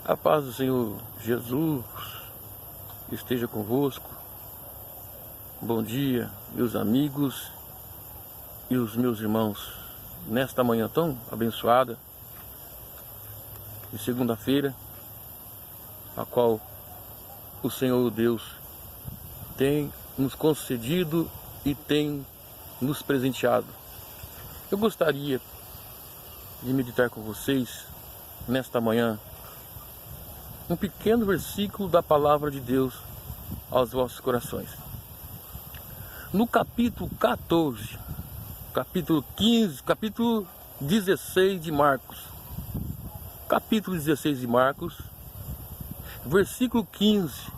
A paz do Senhor Jesus esteja convosco. Bom dia, meus amigos e os meus irmãos. Nesta manhã tão abençoada, de segunda-feira, a qual o Senhor Deus tem nos concedido e tem nos presenteado. Eu gostaria de meditar com vocês nesta manhã um pequeno versículo da palavra de Deus aos vossos corações. No capítulo 14, capítulo 15, capítulo 16 de Marcos. Capítulo 16 de Marcos, versículo 15.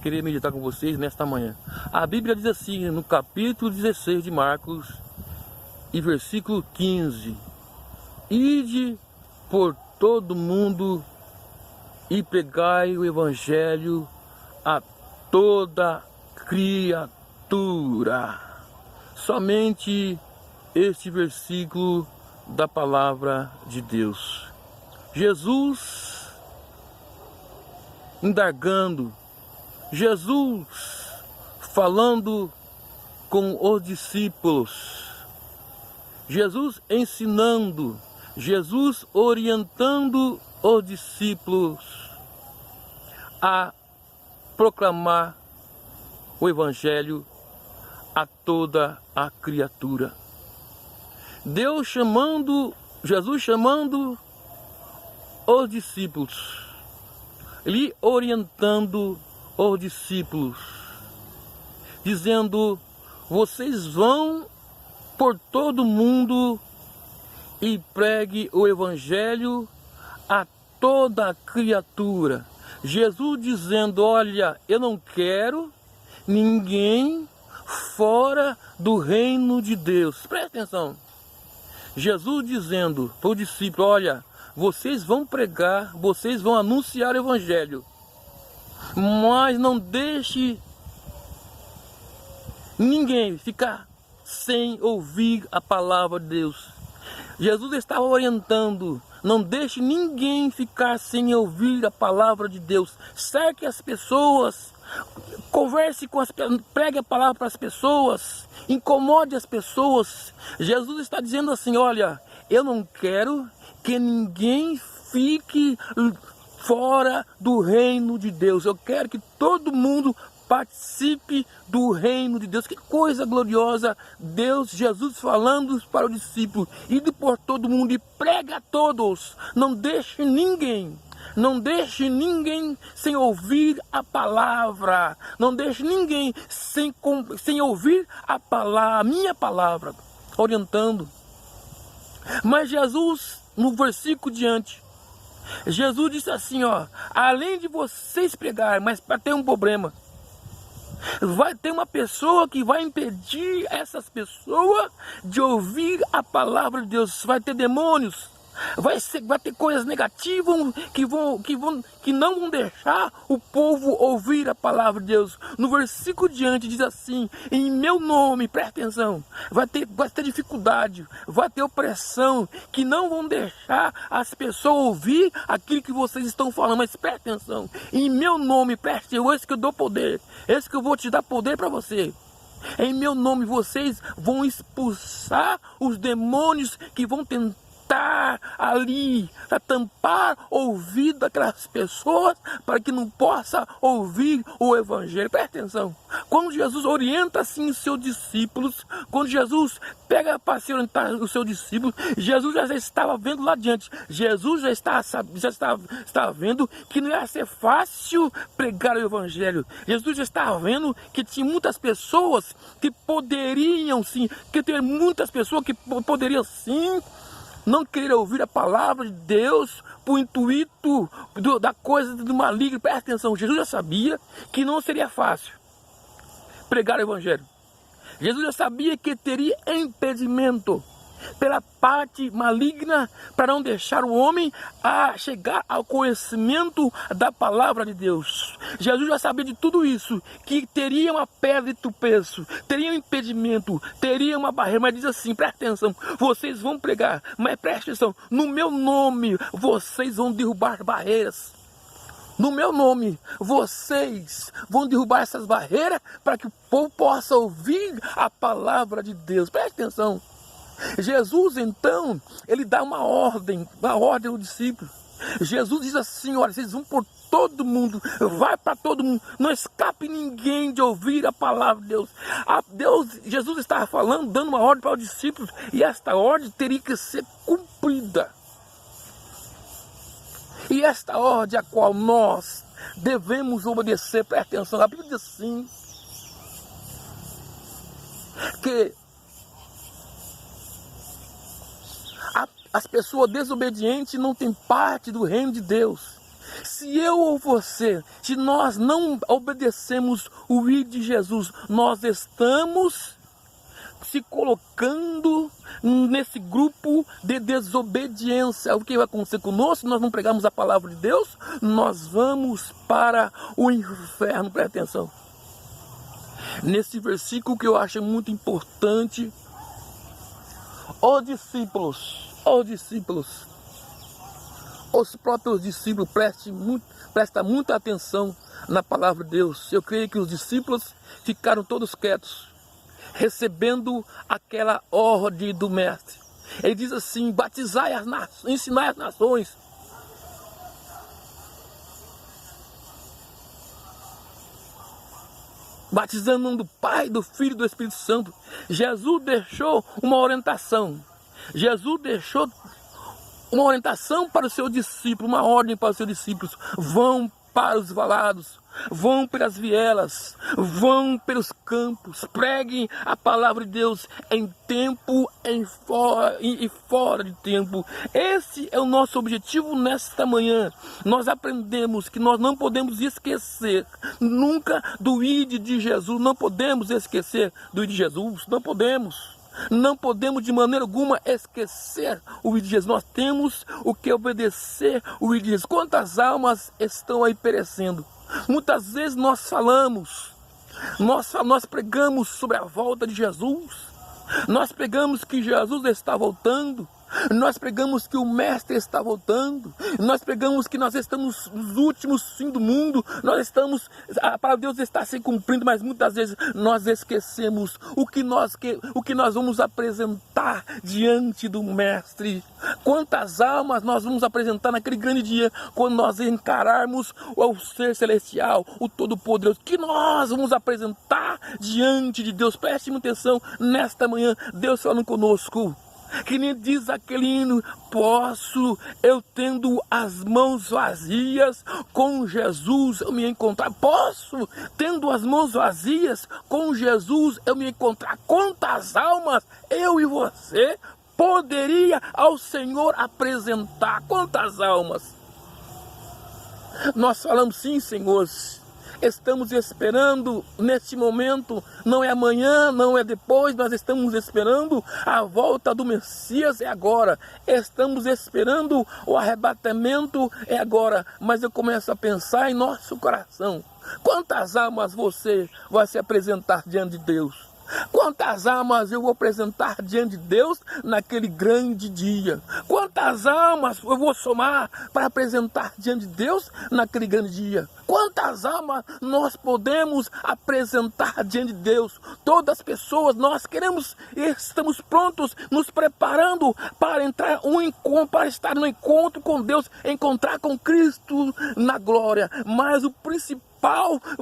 Queria meditar com vocês nesta manhã. A Bíblia diz assim, no capítulo 16 de Marcos, e versículo 15: Ide por todo mundo e pregai o evangelho a toda criatura. Somente este versículo da palavra de Deus. Jesus indagando, Jesus falando com os discípulos, Jesus ensinando, Jesus orientando os discípulos a proclamar o evangelho a toda a criatura. Jesus chamando os discípulos, lhe orientando os discípulos, dizendo: vocês vão por todo mundo e pregue o evangelho a toda criatura. Jesus dizendo: olha, eu não quero ninguém fora do reino de Deus. Presta atenção. Jesus dizendo para o discípulo: olha, vocês vão pregar, vocês vão anunciar o evangelho, mas não deixe ninguém ficar sem ouvir a palavra de Deus. Jesus estava orientando: não deixe ninguém ficar sem ouvir a palavra de Deus. Cerque as pessoas, converse com as pessoas, pregue a palavra para as pessoas, incomode as pessoas. Jesus está dizendo assim: olha, eu não quero que ninguém fique fora do reino de Deus. Eu quero que todo mundo participe do reino de Deus. Que coisa gloriosa! Deus, Jesus falando para o discípulo: ide por todo mundo e prega a todos. Não deixe ninguém sem ouvir a palavra. Não deixe ninguém sem ouvir a palavra, a minha palavra, orientando. Mas Jesus, no versículo diante, Jesus disse assim: ó, além de vocês pregarem, mas para ter um problema, vai ter uma pessoa que vai impedir essas pessoas de ouvir a palavra de Deus. Vai ter demônios, vai ter coisas negativas que não vão deixar o povo ouvir a palavra de Deus. No versículo diante diz assim: em meu nome, presta atenção, vai ter dificuldade, vai ter opressão, que não vão deixar as pessoas ouvir aquilo que vocês estão falando. Mas presta atenção, em meu nome, presta atenção, esse que eu dou poder, esse que eu vou te dar poder para você. Em meu nome vocês vão expulsar os demônios que vão tentar ali para tampar o ouvido daquelas pessoas, para que não possa ouvir o evangelho. Presta atenção, quando Jesus orienta assim os seus discípulos, quando Jesus pega para se orientar os seus discípulos, Jesus já estava vendo lá adiante. Jesus já estava vendo que não ia ser fácil pregar o evangelho. Jesus já estava vendo que tinha muitas pessoas que poderiam sim, não querer ouvir a palavra de Deus por intuito da coisa do maligno. Presta atenção, Jesus já sabia que não seria fácil pregar o evangelho. Jesus já sabia que teria impedimento. pela parte maligna, para não deixar o homem a chegar ao conhecimento da palavra de Deus. Jesus já sabia de tudo isso, que teria uma pedra de tropeço, teria um impedimento, teria uma barreira, mas diz assim, presta atenção, vocês vão pregar, mas presta atenção, no meu nome vocês vão derrubar barreiras. No meu nome, vocês vão derrubar essas barreiras para que o povo possa ouvir a palavra de Deus. Preste atenção. Jesus, então, ele dá uma ordem aos discípulos. Jesus diz assim, olha, vocês vão por todo mundo, vai para todo mundo, não escape ninguém de ouvir a palavra de Deus. Jesus estava falando, dando uma ordem para os discípulos, e esta ordem teria que ser cumprida. E esta ordem a qual nós devemos obedecer, presta atenção, a Bíblia diz assim, que as pessoas desobedientes não têm parte do reino de Deus. Se eu ou você, se nós não obedecemos o ir de Jesus, nós estamos se colocando nesse grupo de desobediência. O que vai acontecer conosco? Se nós não pregarmos a palavra de Deus, nós vamos para o inferno. Presta atenção. Nesse versículo que eu acho muito importante, os discípulos, os próprios discípulos prestem muita atenção na palavra de Deus. Eu creio que os discípulos ficaram todos quietos, recebendo aquela ordem do mestre. Ele diz assim, batizai as nações, ensinai as nações. Batizando em nome do Pai, do Filho e do Espírito Santo. Jesus deixou uma orientação. Jesus deixou uma orientação para os seus discípulos, uma ordem para os seus discípulos. Vão para os valados, vão pelas vielas, vão pelos campos, preguem a palavra de Deus em tempo e fora de tempo. Esse é o nosso objetivo nesta manhã. Nós aprendemos que nós não podemos esquecer nunca do ID de Jesus, não podemos esquecer do ID de Jesus, não podemos. Não podemos de maneira alguma esquecer o ID de Jesus. Nós temos o que obedecer o ID de Jesus. Quantas almas estão aí perecendo? Muitas vezes nós falamos, nós pregamos sobre a volta de Jesus. Nós pregamos que Jesus está voltando. Nós pregamos que o Mestre está voltando. Nós pregamos que nós estamos nos últimos fim do mundo. A palavra de Deus está se cumprindo, mas muitas vezes nós esquecemos o que nós vamos apresentar diante do Mestre. Quantas almas nós vamos apresentar naquele grande dia, quando nós encararmos o Ser Celestial, o Todo-Poderoso, que nós vamos apresentar diante de Deus. Preste atenção nesta manhã, Deus falando conosco. Que nem diz aquele hino, eu tendo as mãos vazias, com Jesus eu me encontrar. Tendo as mãos vazias, com Jesus eu me encontrar. Quantas almas eu e você poderia ao Senhor apresentar? Quantas almas? Nós falamos sim, Senhor. Estamos esperando neste momento, não é amanhã, não é depois, nós estamos esperando a volta do Messias, é agora. Estamos esperando o arrebatamento, é agora. Mas eu começo a pensar em nosso coração. Quantas almas você vai se apresentar diante de Deus? Quantas almas eu vou apresentar diante de Deus naquele grande dia? Quantas almas eu vou somar para apresentar diante de Deus naquele grande dia? Quantas almas nós podemos apresentar diante de Deus? Todas as pessoas, nós estamos prontos, nos preparando para para estar no encontro com Deus, encontrar com Cristo na glória. Mas o principal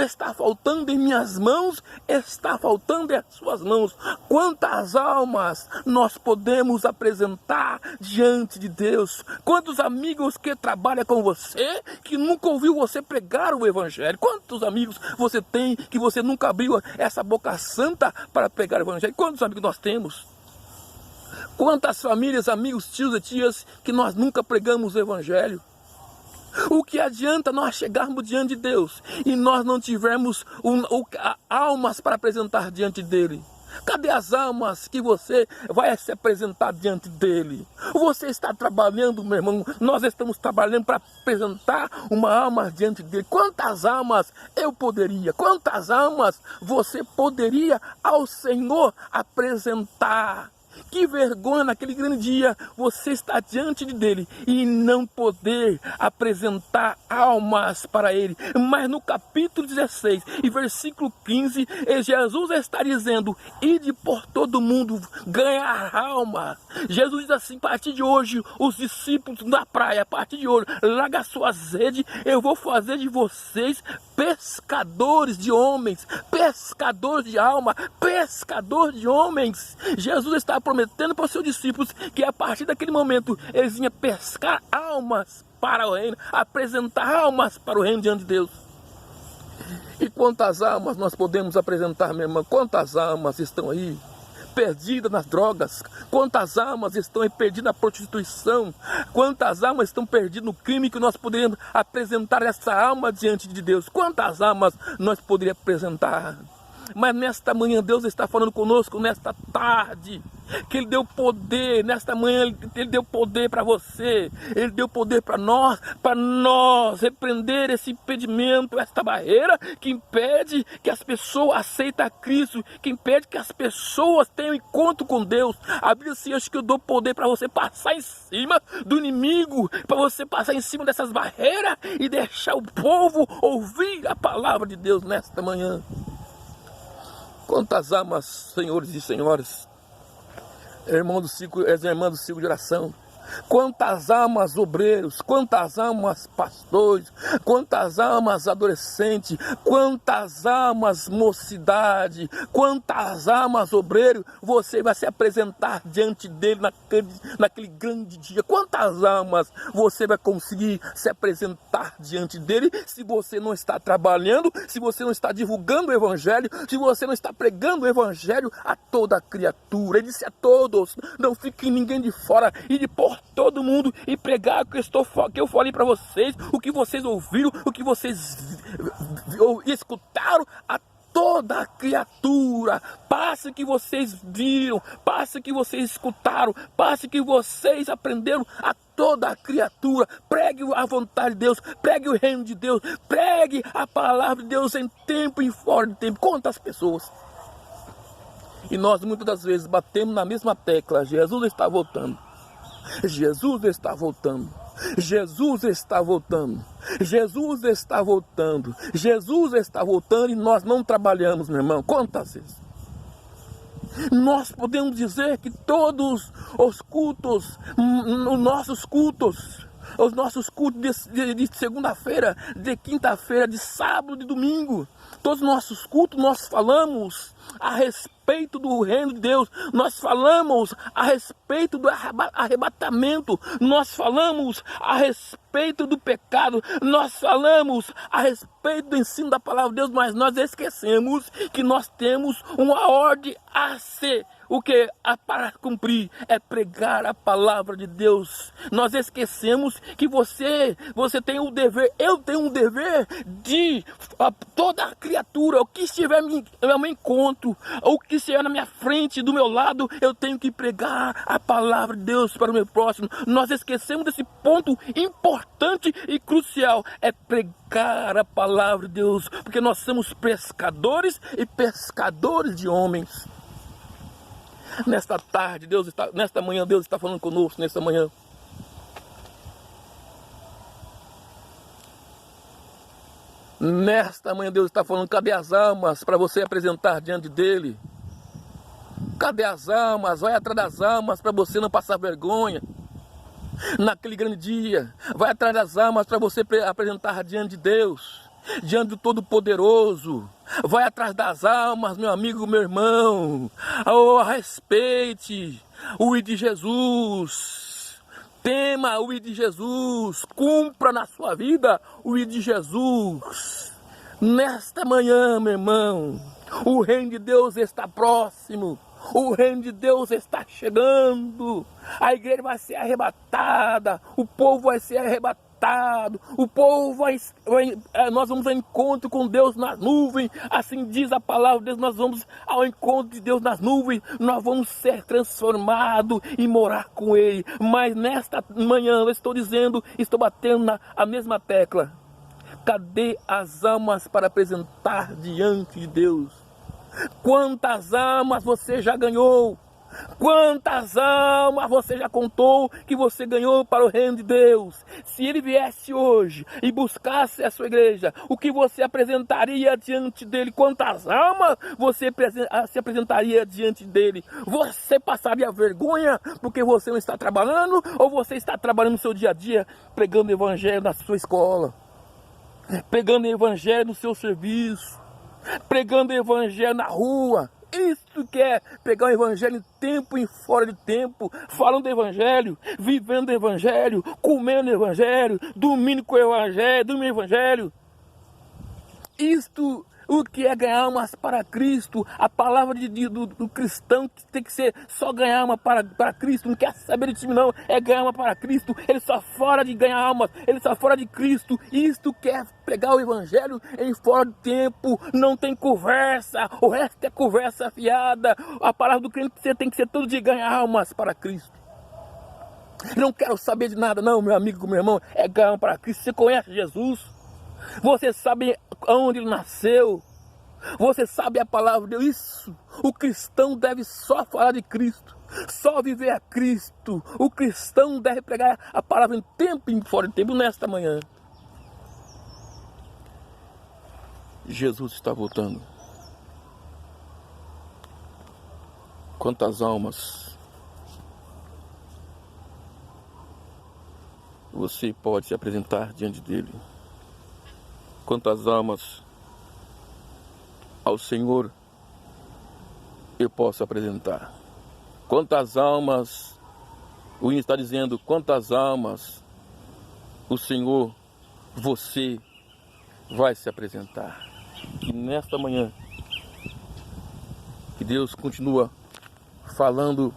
está faltando em minhas mãos, está faltando em suas mãos. Quantas almas nós podemos apresentar diante de Deus? Quantos amigos que trabalham com você, que nunca ouviu você pregar o Evangelho? Quantos amigos você tem que você nunca abriu essa boca santa para pregar o Evangelho? Quantos amigos nós temos? Quantas famílias, amigos, tios e tias que nós nunca pregamos o Evangelho? O que adianta nós chegarmos diante de Deus e nós não tivermos almas para apresentar diante dele? Cadê as almas que você vai se apresentar diante dele? Você está trabalhando, meu irmão, nós estamos trabalhando para apresentar uma alma diante dele. Quantas almas eu poderia, quantas almas você poderia ao Senhor apresentar? Que vergonha naquele grande dia você estar diante dele e não poder apresentar almas para ele. Mas no capítulo 16 e versículo 15, Jesus está dizendo: ide por todo mundo ganhar almas. Jesus diz assim: a partir de hoje, os discípulos da praia, a partir de hoje, larga a sua rede, eu vou fazer de vocês pescadores de homens, pescadores de alma, pescadores de homens. Jesus está prometendo para os seus discípulos que a partir daquele momento eles iam pescar almas para o reino, apresentar almas para o reino diante de Deus. E quantas almas nós podemos apresentar, meu irmão? Quantas almas estão aí perdidas nas drogas? Quantas almas estão aí perdidas na prostituição? Quantas almas estão perdidas no crime que nós poderíamos apresentar essa alma diante de Deus? Quantas almas nós poderíamos apresentar? Mas nesta manhã Deus está falando conosco, nesta tarde, que Ele deu poder, nesta manhã Ele deu poder para você, Ele deu poder para nós repreender esse impedimento, esta barreira que impede que as pessoas aceitem a Cristo, que impede que as pessoas tenham encontro com Deus. A Bíblia diz: acho que eu dou poder para você passar em cima do inimigo, para você passar em cima dessas barreiras e deixar o povo ouvir a palavra de Deus nesta manhã. Quantas almas, senhores e senhoras, irmãos do ciclo de oração, quantas almas obreiros, quantas almas pastores, quantas almas adolescentes, quantas almas mocidade, quantas almas obreiros você vai se apresentar diante dele naquele grande dia. Quantas almas você vai conseguir se apresentar diante dele se você não está trabalhando, se você não está divulgando o evangelho, se você não está pregando o evangelho a toda criatura. Ele disse a todos: não fique ninguém de fora, e de por todo mundo e pregar o que eu falei para vocês, o que vocês ouviram, o que vocês escutaram a toda criatura. Passe que vocês viram, passe que vocês escutaram, passe que vocês aprenderam a toda criatura. Pregue a vontade de Deus, pregue o reino de Deus, pregue a palavra de Deus em tempo e fora de tempo. Quantas pessoas? E nós muitas das vezes batemos na mesma tecla: Jesus está voltando. Jesus está voltando, Jesus está voltando, Jesus está voltando, Jesus está voltando, e nós não trabalhamos, meu irmão. Quantas vezes nós podemos dizer que todos os cultos, os nossos cultos de segunda-feira, de quinta-feira, de sábado, de domingo, todos os nossos cultos nós falamos a respeito do reino de Deus, nós falamos a respeito do arrebatamento, nós falamos a respeito do pecado, nós falamos a respeito do ensino da palavra de Deus, mas nós esquecemos que nós temos uma ordem a ser. O que para cumprir é pregar a palavra de Deus. Nós esquecemos que você tem o dever, eu tenho um dever de toda criatura, o que estiver no meu encontro, o que estiver na minha frente, do meu lado, eu tenho que pregar a palavra de Deus para o meu próximo. Nós esquecemos desse ponto importante e crucial, é pregar a palavra de Deus, porque nós somos pescadores e pescadores de homens. Nesta tarde, nesta manhã, Deus está falando conosco, nesta manhã. Nesta manhã, Deus está falando: cadê as almas para você apresentar diante dele? Cadê as almas? Vai atrás das almas para você não passar vergonha naquele grande dia. Vai atrás das almas para você apresentar diante de Deus, diante do Todo-Poderoso. Vai atrás das almas, meu amigo, meu irmão. Respeite o I de Jesus. Tema o I de Jesus. Cumpra na sua vida o I de Jesus. Nesta manhã, meu irmão, o reino de Deus está próximo. O reino de Deus está chegando. A igreja vai ser arrebatada. O povo vai ser arrebatado arrebatado. O povo nós vamos ao encontro com Deus nas nuvens. Assim diz a palavra de Deus, nós vamos ao encontro de Deus nas nuvens. Nós vamos ser transformados e morar com Ele. Mas nesta manhã eu estou dizendo, estou batendo a mesma tecla. Cadê as almas para apresentar diante de Deus? Quantas almas você já ganhou? Quantas almas você já contou que você ganhou para o reino de Deus? Se ele viesse hoje e buscasse a sua igreja, o que você apresentaria diante dele? Quantas almas você se apresentaria diante dele? Você passaria vergonha porque você não está trabalhando? Ou você está trabalhando no seu dia a dia, pregando o evangelho na sua escola, pregando o evangelho no seu serviço, pregando o evangelho na rua? Isso que é pegar o evangelho em tempo e fora de tempo, falando do evangelho, vivendo o evangelho, comendo o evangelho, dormindo com o evangelho, dormindo o evangelho. Isto, o que é ganhar almas para Cristo? A palavra do cristão que tem que ser só ganhar alma para Cristo, não quer saber de time não, é ganhar alma para Cristo. Ele só fora de ganhar almas, ele só fora de Cristo. Isto quer pregar o evangelho em fora de tempo, não tem conversa, o resto é conversa fiada. A palavra do crente tem que ser tudo de ganhar almas para Cristo. Não quero saber de nada não, meu amigo, meu irmão, é ganhar alma para Cristo. Você conhece Jesus? Você sabe onde ele nasceu? Você sabe a palavra de Deus? Isso, o cristão deve só falar de Cristo, só viver a Cristo. O cristão deve pregar a palavra em tempo e fora de tempo. Nesta manhã, Jesus está voltando. Quantas almas você pode se apresentar diante dele? Quantas almas ao Senhor eu posso apresentar? Quantas almas, o hino está dizendo, quantas almas o Senhor, você vai se apresentar? E nesta manhã, que Deus continua falando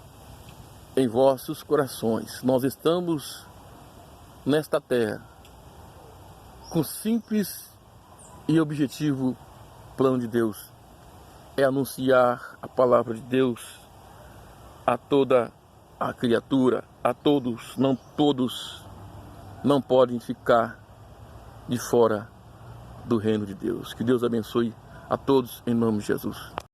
em vossos corações. Nós estamos nesta terra com simples e objetivo plano de Deus, é anunciar a palavra de Deus a toda a criatura, a todos. Não todos não podem ficar de fora do reino de Deus. Que Deus abençoe a todos em nome de Jesus.